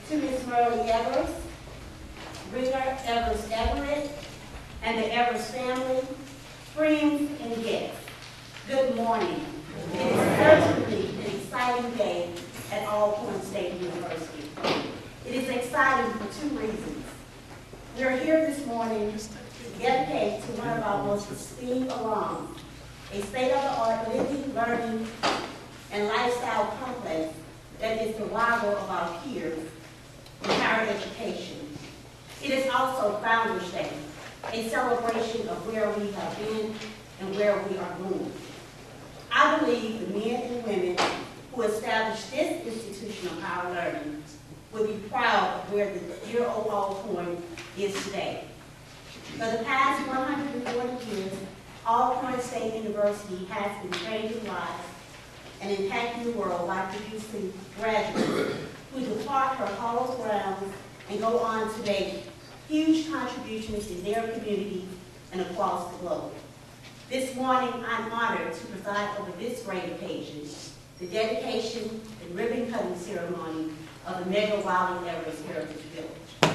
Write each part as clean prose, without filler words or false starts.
to Ms. Merle Evers, Rita Evers Everett, and the Evers family, friends, and guests. Good morning. It is certainly an exciting day at Alcorn State University. It is exciting for two reasons. We are here this morning to dedicate to one of our most esteemed alums, a state-of-the-art living, learning, and lifestyle complex that is the rival of our peers in higher education. It is also Founders Day, a celebration of where we have been and where we are going. I believe the men and women who established this institution of higher learning would be proud of where the dear old Alcorn is today. For the past 140 years, Alcorn State University has been changing lives and impacting the world by producing graduates who depart her hallowed grounds and go on to make huge contributions in their communities and across the globe. This morning, I'm honored to preside over this great occasion, the dedication and ribbon-cutting ceremony of the Medgar Wiley Heritage Village.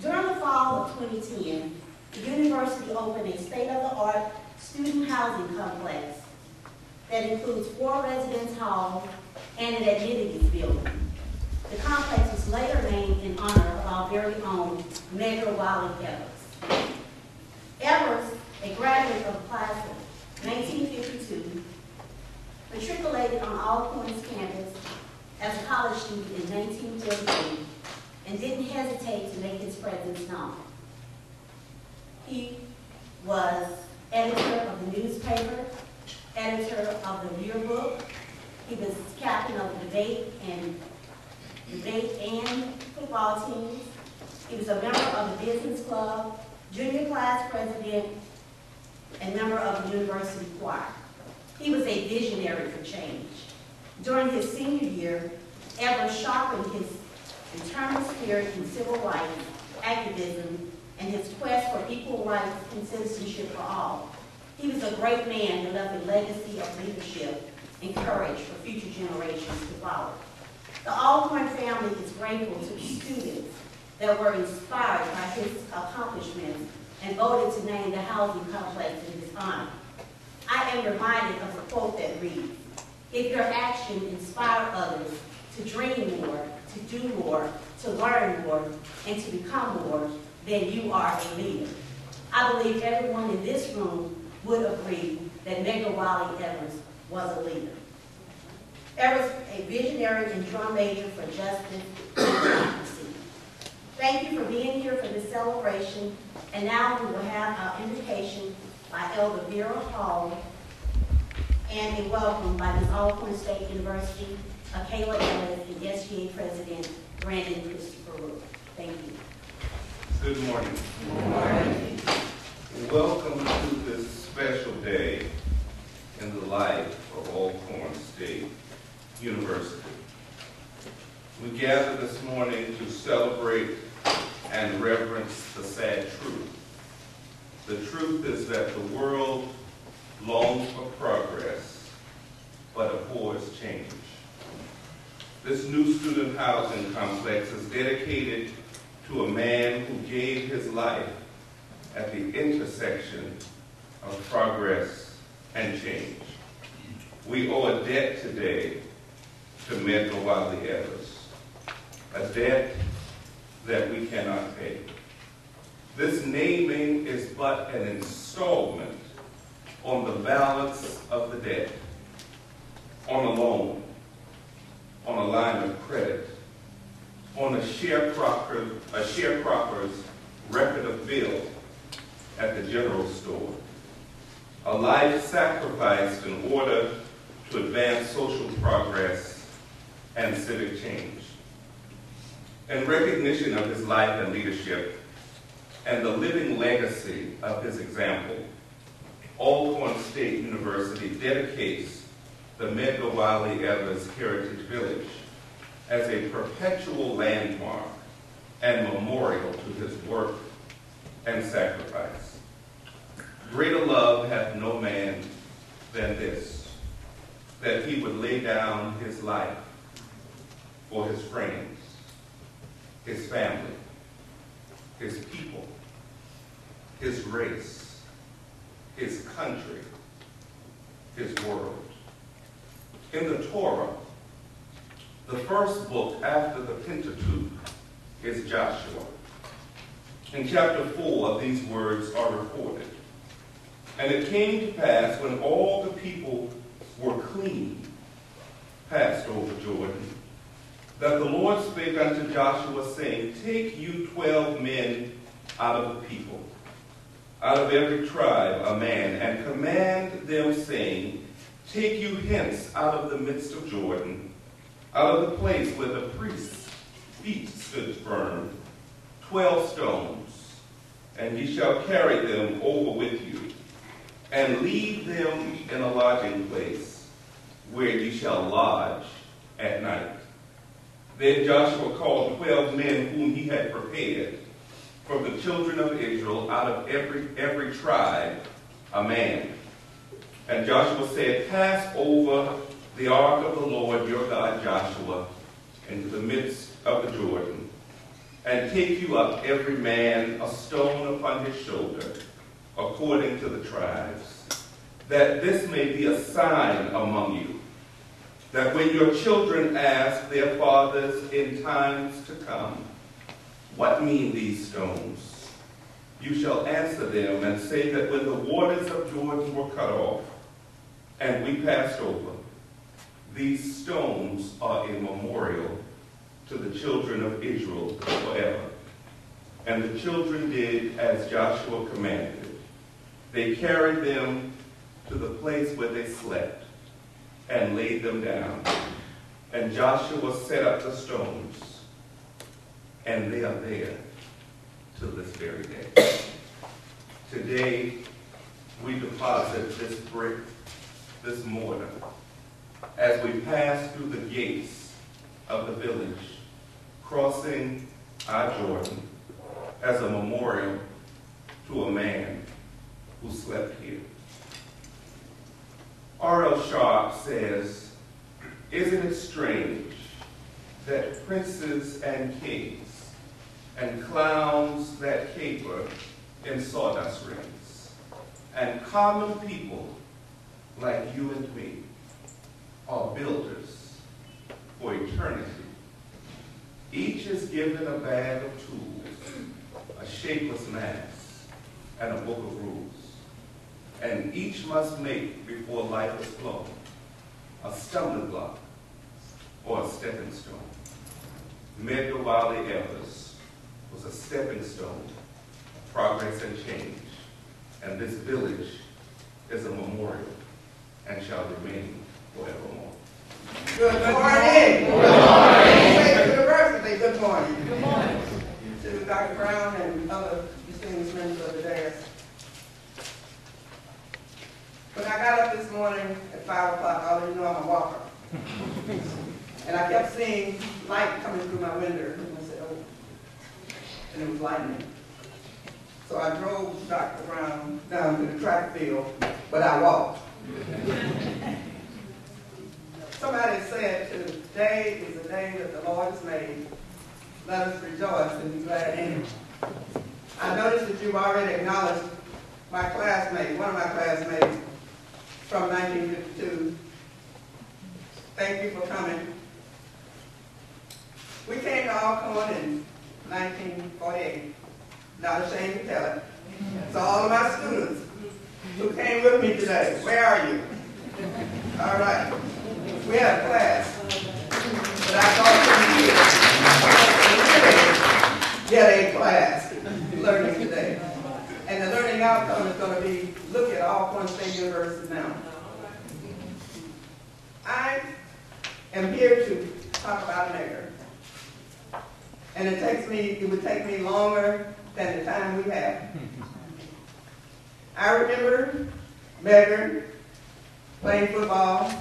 During the fall of 2010, the university opened a state-of-the-art student housing complex that includes 4 residence halls and an amenities building. The complex was later named in honor of our very own Medgar Wiley Evers. Evers, a graduate of the class of 1952, matriculated on Alcorn's campus as a college student in 1948 and didn't hesitate to make his presence known. He was editor of the newspaper, editor of the yearbook. He was captain of the debate and football teams. He was a member of the business club, junior class president, and member of the university choir. He was a visionary for change. During his senior year, Evers sharpened his internal spirit in civil rights, activism, and his quest for equal rights and citizenship for all. He was a great man who left a legacy of leadership and courage for future generations to follow. The Alcorn family is grateful to the students that were inspired by his accomplishments and voted to name the housing complex in his honor. I am reminded of a quote that reads, "If your action inspire others to dream more, to do more, to learn more, and to become more, then you are a leader." I believe everyone in this room would agree that Medgar Wiley Evers was a leader. Evers, a visionary and drum major for justice and democracy. Thank you for being here for this celebration, and now we will have our invocation by Elder Vera Hall and a welcome by Ms. Alcorn State University, Kayla Ellis, and SGA President Brandon Christopher Rook. Thank you. Good morning. Good morning. Welcome to this special day in the life of Alcorn State University. We gather this morning to celebrate and reverence the sad truth. The truth is that the world longs for progress, but abhors change. This new student housing complex is dedicated to a man who gave his life at the intersection of progress and change. We owe a debt today to Medgar Wiley Evers, a debt that we cannot pay. This naming is but an installment on the balance of the debt, on a loan, on a line of credit, on a sharecropper's record of bill at the general store, a life sacrificed in order to advance social progress and civic change. In recognition of his life and leadership and the living legacy of his example, Alcorn State University dedicates the Medgar Wiley Evers Heritage Village as a perpetual landmark and memorial to his work and sacrifice. Greater love hath no man than this, that he would lay down his life for his friends. his family, his people, his race, his country, his world. In the Torah, the first book after the Pentateuch is Joshua. In chapter 4, these words are recorded. And it came to pass when all the people were clean, passed over Jordan, that the Lord spake unto Joshua, saying, Take you 12 men out of the people, out of every tribe a man, and command them, saying, Take you hence out of the midst of Jordan, out of the place where the priest's feet stood firm, 12 stones, and ye shall carry them over with you, and leave them in a lodging place, where ye shall lodge at night. Then Joshua called 12 men whom he had prepared from the children of Israel, out of every tribe a man. And Joshua said, Pass over the ark of the Lord your God, Joshua, into the midst of the Jordan, and take you up every man a stone upon his shoulder, according to the tribes, that this may be a sign among you, that when your children ask their fathers in times to come, What mean these stones? You shall answer them and say that when the waters of Jordan were cut off, and we passed over, these stones are a memorial to the children of Israel forever. And the children did as Joshua commanded. They carried them to the place where they slept and laid them down. And Joshua set up the stones, and they are there to this very day. Today, we deposit this brick, this mortar, as we pass through the gates of the village, crossing our Jordan, as a memorial to a man who slept here. R.L. Sharp says, Isn't it strange that princes and kings and clowns that caper in sawdust rings and common people like you and me are builders for eternity? Each is given a bag of tools, a shapeless mass, and a book of rules. And each must make, before life is flown, a stumbling block or a stepping stone. Medgar Wiley was a stepping stone of progress and change, and this village is a memorial and shall remain forevermore. Good morning. Good morning. State University, good morning. Good morning. To Dr. Brown and other distinguished members of the dais. When I got up this morning at 5 o'clock, I already know I'm a walker. And I kept seeing light coming through my window. And I said, oh, and it was lightning. So I drove Dr. Brown down to the track field, but I walked. Somebody said, today is the day that the Lord has made. Let us rejoice and be glad in it. I noticed that you've already acknowledged my classmate, one of my classmates from 1952. Thank you for coming. We came to Alcorn in 1948. Not ashamed to tell it. So all of my students who came with me today, where are you? All right. We had a class, but I thought you get a class learning today. And the learning outcome is going to be, look at Alcorn State University now. I am here to talk about Medgar. And it would take me longer than the time we have. I remember Medgar playing football.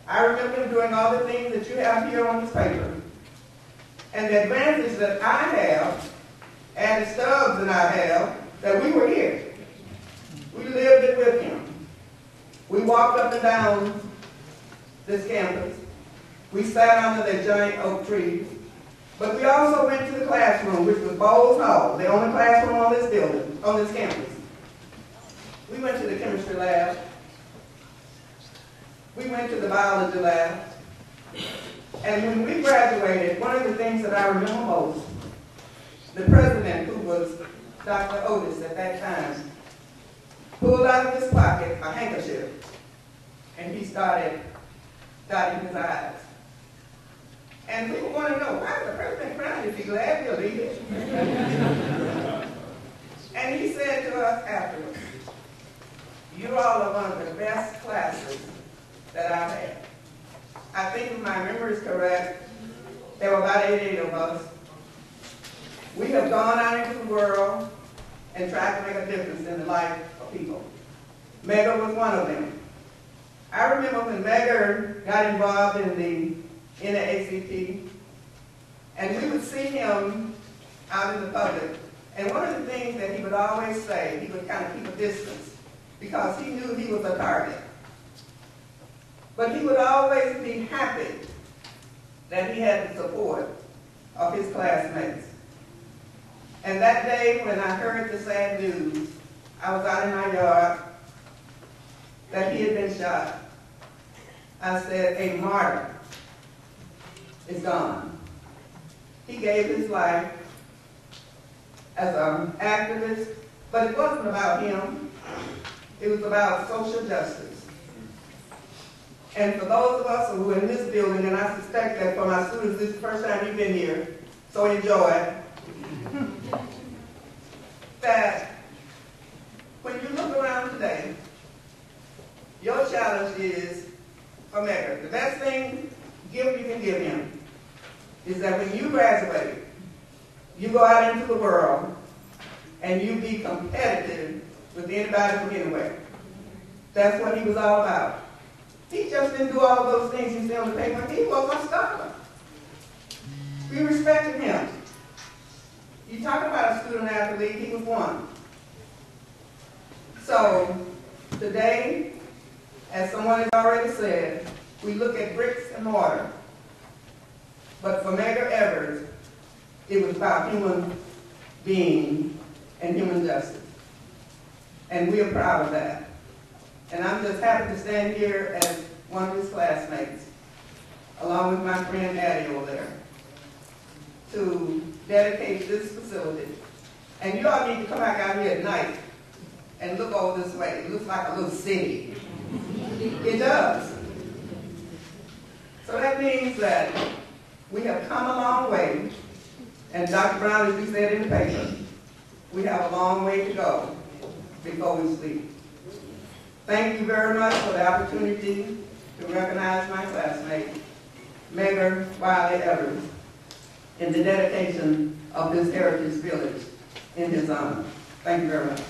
I remember doing all the things that you have here on this paper. And the advantage that I have, and the Stubbs and I have, that we were here. We lived it with him. We walked up and down this campus. We sat under that giant oak tree But we also went to the classroom, which was Bowles Hall, the only classroom on this building, on this campus. We went to the chemistry lab. We went to the biology lab. And when we graduated, one of the things that I remember most, the president, who was Dr. Otis at that time, pulled out of his pocket a handkerchief, and he started dotting his eyes. And we want to know, why is the president crying if he's glad we're leaving? And he said to us afterwards, "You all are one of the best classes that I've had." I think if my memory is correct, there were about 88 of us. We have gone out into the world and tried to make a difference in the life of people. Medgar was one of them. I remember when Medgar got involved in the NAACP, and we would see him out in the public, and one of the things that he would always say, he would kind of keep a distance, because he knew he was a target. But he would always be happy that he had the support of his classmates. And that day when I heard the sad news, I was out in my yard, that he had been shot. I said, a martyr is gone. He gave his life as an activist, but it wasn't about him. It was about social justice. And for those of us who are in this building, and I suspect that for my students, this is the first time you've been here, so enjoy, that when you look around today, your challenge is for Medgar. The best gift you can give him is that when you graduate, you go out into the world and you be competitive with anybody from anywhere. That's what he was all about. He just didn't do all of those things you see on the paper. He was a scholar. We respected him. You talk about a student athlete, he was one. So today, as someone has already said, we look at bricks and mortar. But for Medgar Evers, it was about human being and human justice. And we are proud of that. And I'm just happy to stand here as one of his classmates, along with my friend Addie over there, to dedicate this facility. And you all need to come back out here at night and look over this way. It looks like a little city. It does. So that means that we have come a long way, and Dr. Brown, as you said in the paper, we have a long way to go before we sleep. Thank you very much for the opportunity to recognize my classmate, Medgar Wiley Evers, in the dedication of this Heritage Village in his honor. Thank you very much.